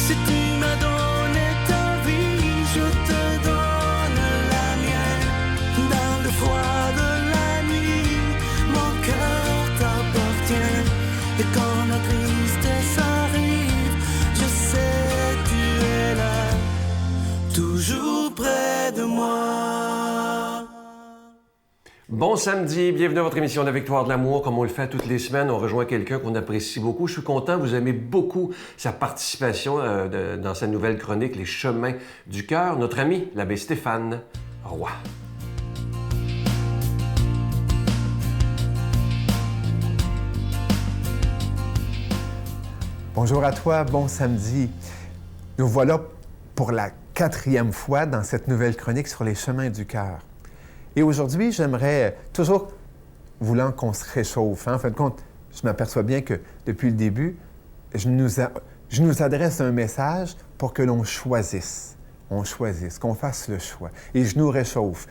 Si tu m'as donné ta vie, je te donne la mienne. Dans le froid de la nuit, mon cœur t'appartient. Et quand la tristesse arrive, je sais tu es là, toujours près de moi. Bon samedi, bienvenue à votre émission de la Victoire de l'amour. Comme on le fait toutes les semaines, on rejoint quelqu'un qu'on apprécie beaucoup. Je suis content, vous aimez beaucoup sa participation dans sa nouvelle chronique, Les chemins du cœur. Notre ami, l'abbé Stéphane Roy. Bonjour à toi, bon samedi. Nous voilà pour la 4e fois dans cette nouvelle chronique sur les chemins du cœur. Et aujourd'hui, j'aimerais, toujours voulant qu'on se réchauffe, en fin de compte, je m'aperçois bien que depuis le début, je nous adresse un message pour que l'on choisisse. On choisisse, qu'on fasse le choix. Et je nous réchauffe.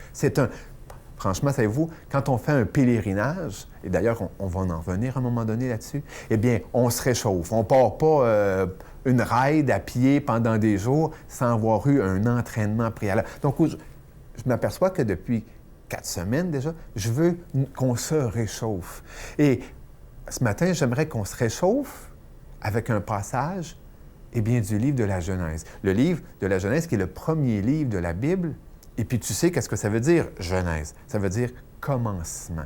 Franchement, savez-vous, quand on fait un pèlerinage, et d'ailleurs, on va en venir à un moment donné là-dessus, eh bien, on se réchauffe. On ne part pas une ride à pied pendant des jours sans avoir eu un entraînement préalable. Donc, je m'aperçois que depuis 4 semaines déjà, je veux qu'on se réchauffe. Et ce matin, j'aimerais qu'on se réchauffe avec un passage, eh bien, du livre de la Genèse. Le livre de la Genèse qui est le premier livre de la Bible. Et puis, tu sais qu'est-ce que ça veut dire, Genèse? Ça veut dire commencement.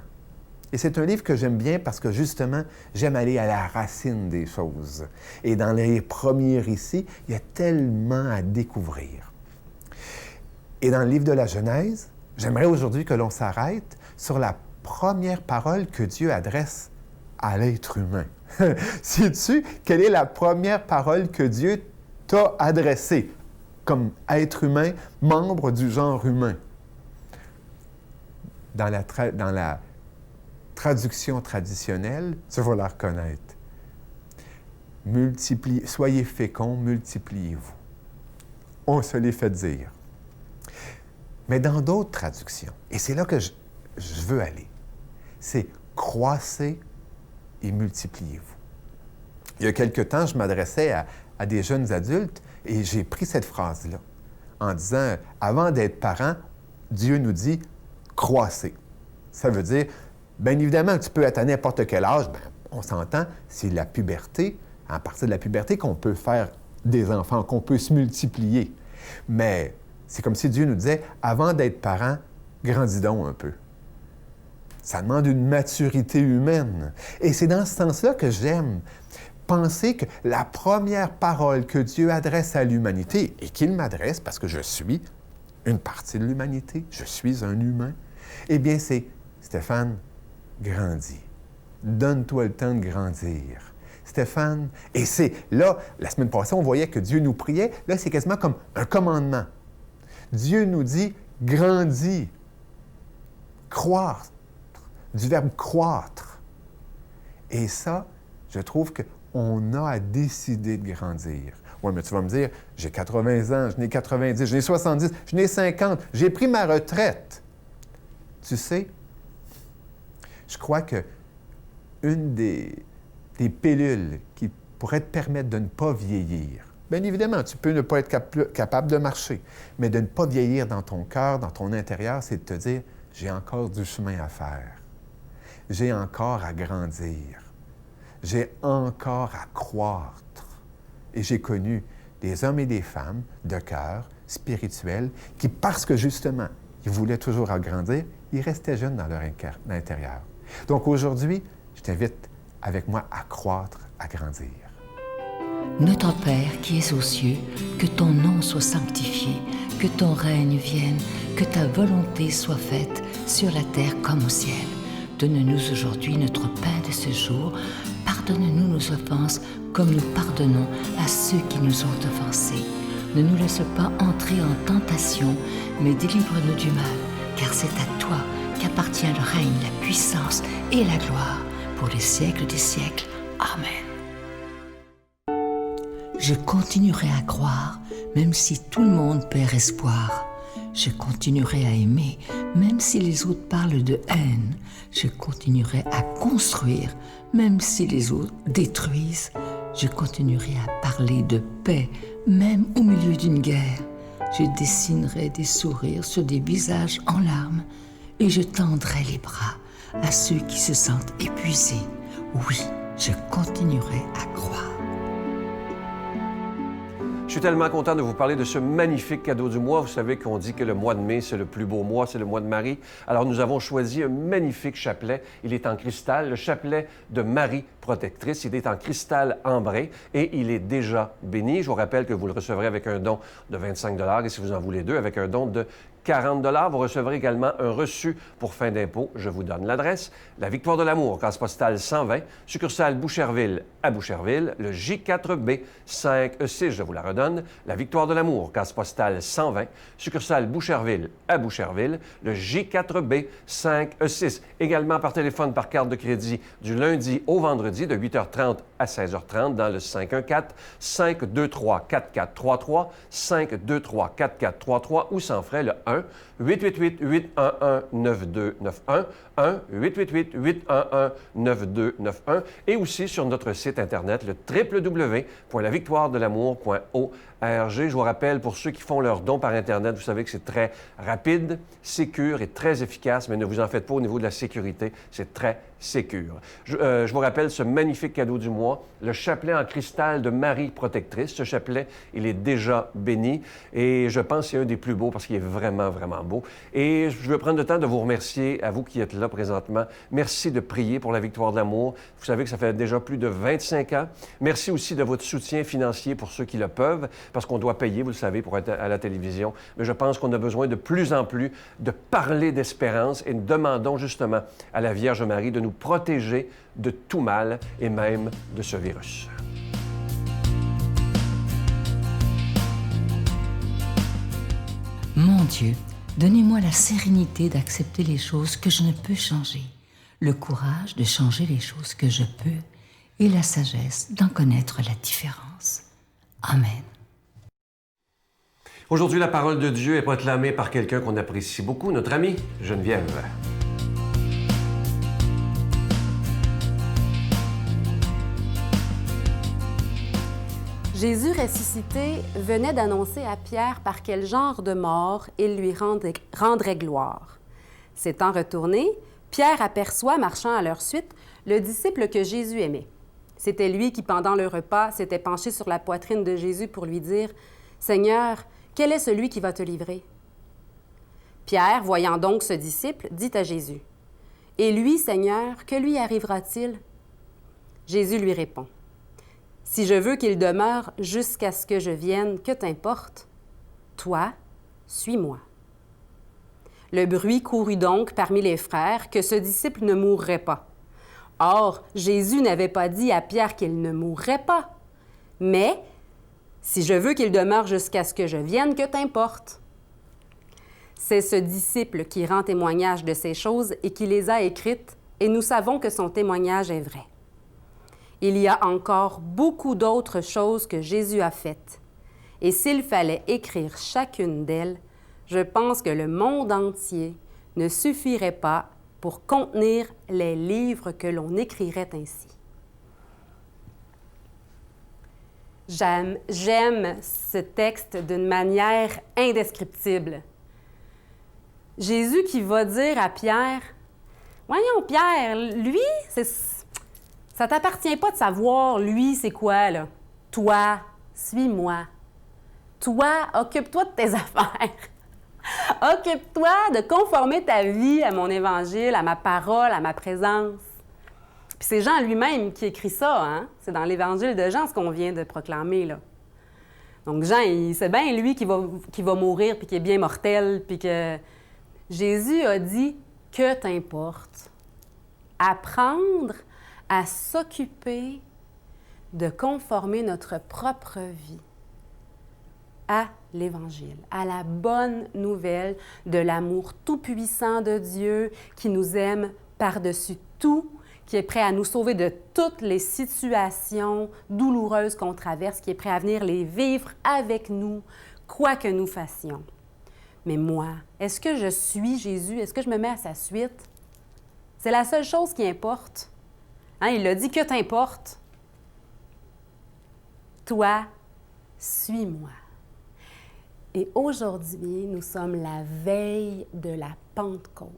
Et c'est un livre que j'aime bien parce que, justement, j'aime aller à la racine des choses. Et dans les premiers récits, il y a tellement à découvrir. Et dans le livre de la Genèse, j'aimerais aujourd'hui que l'on s'arrête sur la première parole que Dieu adresse à l'être humain. Sais-tu quelle est la première parole que Dieu t'a adressée comme être humain, membre du genre humain? Dans la traduction traditionnelle, tu vas la reconnaître. Soyez féconds, multipliez-vous. On se l'est fait dire. Mais dans d'autres traductions, et c'est là que je veux aller, c'est « croissez et multipliez-vous ». Il y a quelque temps, je m'adressais à des jeunes adultes et j'ai pris cette phrase-là en disant « Avant d'être parent, Dieu nous dit « croissez ». Ça veut dire, bien évidemment, tu peux être à n'importe quel âge, bien, on s'entend, c'est la puberté, à partir de la puberté qu'on peut faire des enfants, qu'on peut se multiplier. Mais c'est comme si Dieu nous disait, avant d'être parent, grandis donc un peu. Ça demande une maturité humaine. Et c'est dans ce sens-là que j'aime penser que la première parole que Dieu adresse à l'humanité, et qu'il m'adresse parce que je suis une partie de l'humanité, je suis un humain, eh bien c'est, Stéphane, grandis. Donne-toi le temps de grandir. Stéphane, et c'est là, la semaine passée, on voyait que Dieu nous priait, là c'est quasiment comme un commandement. Dieu nous dit « grandis », croître, du verbe « croître ». Et ça, je trouve qu'on a à décider de grandir. Oui, mais tu vas me dire, j'ai 80 ans, je n'ai 90, je n'ai 70, je n'ai 50, j'ai pris ma retraite. Tu sais, je crois que une des pilules qui pourrait te permettre de ne pas vieillir, bien évidemment, tu peux ne pas être capable de marcher, mais de ne pas vieillir dans ton cœur, dans ton intérieur, c'est de te dire, j'ai encore du chemin à faire. J'ai encore à grandir. J'ai encore à croître. Et j'ai connu des hommes et des femmes de cœur, spirituels, qui, parce que justement, ils voulaient toujours agrandir, ils restaient jeunes dans leur intérieur. Donc aujourd'hui, je t'invite avec moi à croître, à grandir. Notre Père qui es aux cieux, que ton nom soit sanctifié, que ton règne vienne, que ta volonté soit faite sur la terre comme au ciel. Donne-nous aujourd'hui notre pain de ce jour. Pardonne-nous nos offenses comme nous pardonnons à ceux qui nous ont offensés. Ne nous laisse pas entrer en tentation, mais délivre-nous du mal, car c'est à toi qu'appartient le règne, la puissance et la gloire pour les siècles des siècles. Amen. Je continuerai à croire, même si tout le monde perd espoir. Je continuerai à aimer, même si les autres parlent de haine. Je continuerai à construire, même si les autres détruisent. Je continuerai à parler de paix, même au milieu d'une guerre. Je dessinerai des sourires sur des visages en larmes et je tendrai les bras à ceux qui se sentent épuisés. Oui, je continuerai à croire. Je suis tellement content de vous parler de ce magnifique cadeau du mois. Vous savez qu'on dit que le mois de mai, c'est le plus beau mois, c'est le mois de Marie. Alors, nous avons choisi un magnifique chapelet. Il est en cristal, le chapelet de Marie protectrice. Il est en cristal ambré et il est déjà béni. Je vous rappelle que vous le recevrez avec un don de 25 $ et si vous en voulez deux, avec un don de 40 $. Vous recevrez également un reçu pour fin d'impôt. Je vous donne l'adresse. La Victoire de l'Amour, case postale 120, succursale Boucherville à Boucherville, le J4B 5E6, je vous la redonne. La Victoire de l'Amour, case postale 120, succursale Boucherville à Boucherville, le J4B 5E6. Également par téléphone, par carte de crédit, du lundi au vendredi, de 8h30 à 16h30, dans le 514-523-4433, 523-4433 ou sans frais, le 1-888-811-9291, 1-888-811-9291 et aussi sur notre site Internet, le www.lavictoiredelamour.org. Je vous rappelle, pour ceux qui font leurs dons par Internet, vous savez que c'est très rapide, sécure et très efficace, mais ne vous en faites pas au niveau de la sécurité, c'est très sécure. Je vous rappelle ce magnifique cadeau du mois, le chapelet en cristal de Marie protectrice. Ce chapelet, il est déjà béni et je pense que c'est un des plus beaux parce qu'il est vraiment, vraiment beau. Et je veux prendre le temps de vous remercier, à vous qui êtes là présentement. Merci de prier pour la Victoire de l'Amour. Vous savez que ça fait déjà plus de 25 ans. Merci aussi de votre soutien financier pour ceux qui le peuvent, parce qu'on doit payer, vous le savez, pour être à la télévision. Mais je pense qu'on a besoin de plus en plus de parler d'espérance et nous demandons justement à la Vierge Marie de nous protéger de tout mal et même de ce virus. Mon Dieu, donnez-moi la sérénité d'accepter les choses que je ne peux changer, le courage de changer les choses que je peux et la sagesse d'en connaître la différence. Amen. Aujourd'hui, la parole de Dieu est proclamée par quelqu'un qu'on apprécie beaucoup, notre amie Geneviève. Jésus ressuscité venait d'annoncer à Pierre par quel genre de mort il lui rendrait gloire. S'étant retourné, Pierre aperçoit, marchant à leur suite, le disciple que Jésus aimait. C'était lui qui, pendant le repas, s'était penché sur la poitrine de Jésus pour lui dire « Seigneur, quel est celui qui va te livrer? » Pierre, voyant donc ce disciple, dit à Jésus « Et lui, Seigneur, que lui arrivera-t-il? » Jésus lui répond « Si je veux qu'il demeure jusqu'à ce que je vienne, que t'importe? Toi, suis-moi. » Le bruit courut donc parmi les frères que ce disciple ne mourrait pas. Or, Jésus n'avait pas dit à Pierre qu'il ne mourrait pas, mais « Si je veux qu'il demeure jusqu'à ce que je vienne, que t'importe? » C'est ce disciple qui rend témoignage de ces choses et qui les a écrites, et nous savons que son témoignage est vrai. Il y a encore beaucoup d'autres choses que Jésus a faites, et s'il fallait écrire chacune d'elles, je pense que le monde entier ne suffirait pas pour contenir les livres que l'on écrirait ainsi. J'aime ce texte d'une manière indescriptible. Jésus qui va dire à Pierre, « Voyons, Pierre, lui, ça t'appartient pas de savoir, lui, c'est quoi, là? Toi, suis-moi. Toi, occupe-toi de tes affaires. Occupe-toi de conformer ta vie à mon évangile, à ma parole, à ma présence. » Puis c'est Jean lui-même qui écrit ça, hein? C'est dans l'évangile de Jean ce qu'on vient de proclamer, là. Donc Jean, c'est bien lui qui va mourir, puis qui est bien mortel, puis que Jésus a dit « Que t'importe? » Apprendre à s'occuper de conformer notre propre vie à l'Évangile, à la bonne nouvelle de l'amour tout-puissant de Dieu qui nous aime par-dessus tout, qui est prêt à nous sauver de toutes les situations douloureuses qu'on traverse, qui est prêt à venir les vivre avec nous, quoi que nous fassions. Mais moi, est-ce que je suis Jésus? Est-ce que je me mets à sa suite? C'est la seule chose qui importe. Hein, il a dit « Que t'importe? » toi, suis-moi. Et aujourd'hui, nous sommes la veille de la Pentecôte.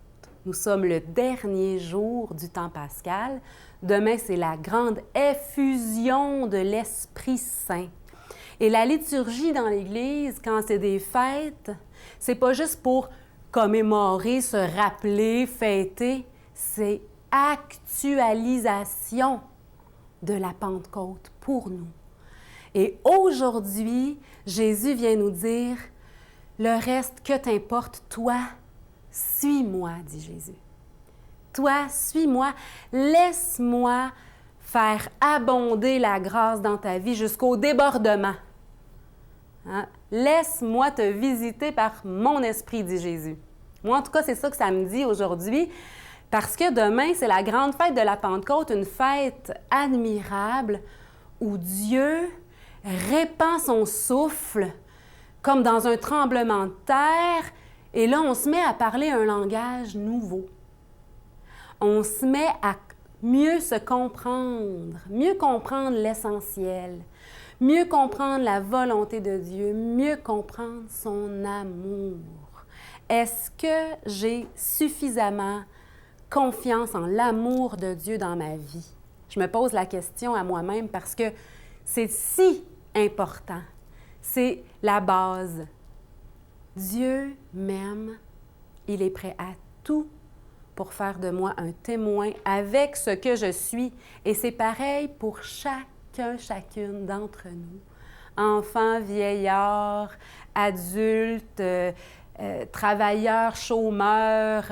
Nous sommes le dernier jour du temps pascal. Demain, c'est la grande effusion de l'Esprit Saint. Et la liturgie dans l'Église, quand c'est des fêtes, c'est pas juste pour commémorer, se rappeler, fêter, c'est actualisation de la Pentecôte pour nous. Et aujourd'hui, Jésus vient nous dire, le reste, que t'importe, toi, suis-moi, dit Jésus. Toi, suis-moi, laisse-moi faire abonder la grâce dans ta vie jusqu'au débordement. Hein? Laisse-moi te visiter par mon esprit, dit Jésus. Moi, en tout cas, c'est ça que ça me dit aujourd'hui, parce que demain, c'est la grande fête de la Pentecôte, une fête admirable où Dieu répand son souffle comme dans un tremblement de terre, et là, on se met à parler un langage nouveau. On se met à mieux se comprendre, mieux comprendre l'essentiel, mieux comprendre la volonté de Dieu, mieux comprendre son amour. Est-ce que j'ai suffisamment confiance en l'amour de Dieu dans ma vie? Je me pose la question à moi-même parce que c'est si important. C'est la base. Dieu m'aime, il est prêt à tout pour faire de moi un témoin avec ce que je suis. Et c'est pareil pour chacune d'entre nous. Enfants, vieillards, adultes, travailleurs, chômeurs,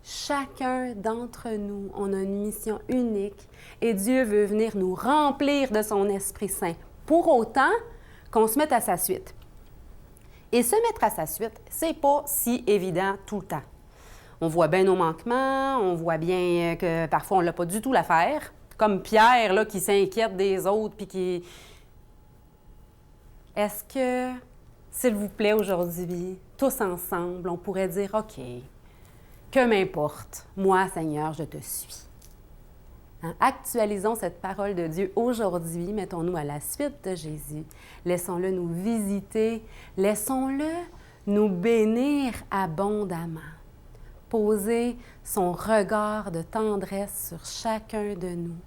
chacun d'entre nous, on a une mission unique et Dieu veut venir nous remplir de son Esprit Saint. Pour autant qu'on se mette à sa suite. Et se mettre à sa suite, c'est pas si évident tout le temps. On voit bien nos manquements, on voit bien que parfois on n'a pas du tout l'affaire. Comme Pierre, là, qui s'inquiète des autres, puis qui... Est-ce que, s'il vous plaît, aujourd'hui, tous ensemble, on pourrait dire, OK, que m'importe, moi, Seigneur, je te suis. Hein? Actualisons cette parole de Dieu aujourd'hui, mettons-nous à la suite de Jésus. Laissons-le nous visiter, laissons-le nous bénir abondamment. Poser son regard de tendresse sur chacun de nous.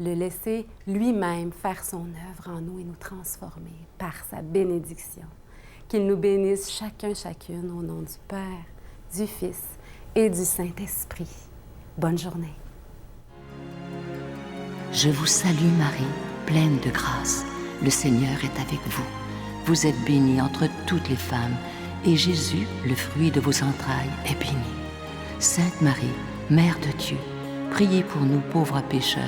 Le laisser lui-même faire son œuvre en nous et nous transformer par sa bénédiction. Qu'il nous bénisse chacune au nom du Père, du Fils et du Saint-Esprit. Bonne journée. Je vous salue Marie, pleine de grâce. Le Seigneur est avec vous. Vous êtes bénie entre toutes les femmes, et Jésus, le fruit de vos entrailles, est béni. Sainte Marie, Mère de Dieu, priez pour nous pauvres pécheurs,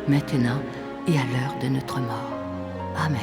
maintenant et à l'heure de notre mort. Amen.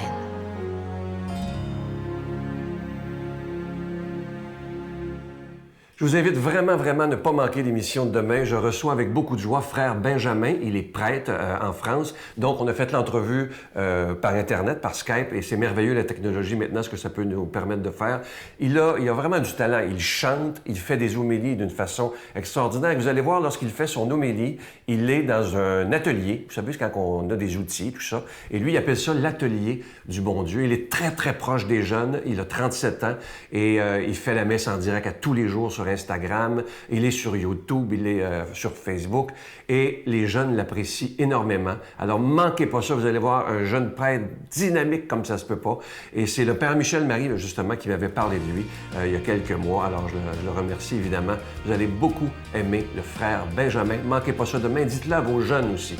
Je vous invite vraiment à ne pas manquer l'émission de demain. Je reçois avec beaucoup de joie frère Benjamin. Il est prêtre en France. Donc, on a fait l'entrevue par Internet, par Skype, et c'est merveilleux la technologie maintenant, ce que ça peut nous permettre de faire. Il a vraiment du talent. Il chante, il fait des homélies d'une façon extraordinaire. Vous allez voir, lorsqu'il fait son homélie, il est dans un atelier. Vous savez, c'est quand on a des outils, tout ça. Et lui, il appelle ça l'atelier du bon Dieu. Il est très proche des jeunes. Il a 37 ans et il fait la messe en direct à tous les jours sur Instagram, il est sur YouTube, il est sur Facebook et les jeunes l'apprécient énormément. Alors, manquez pas ça, vous allez voir un jeune prêtre dynamique comme ça se peut pas. Et c'est le Père Michel Marie, justement, qui m'avait parlé de lui il y a quelques mois. Alors, je le remercie évidemment. Vous allez beaucoup aimer le frère Benjamin. Manquez pas ça demain. Dites-le à vos jeunes aussi.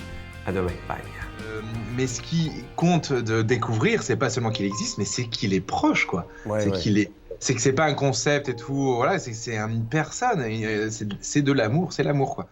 À demain. Bye. Mais ce qui compte de découvrir, c'est pas seulement qu'il existe, mais c'est qu'il est proche, quoi. C'est que c'est pas un concept et tout, voilà, c'est une personne, c'est de l'amour, c'est l'amour, quoi.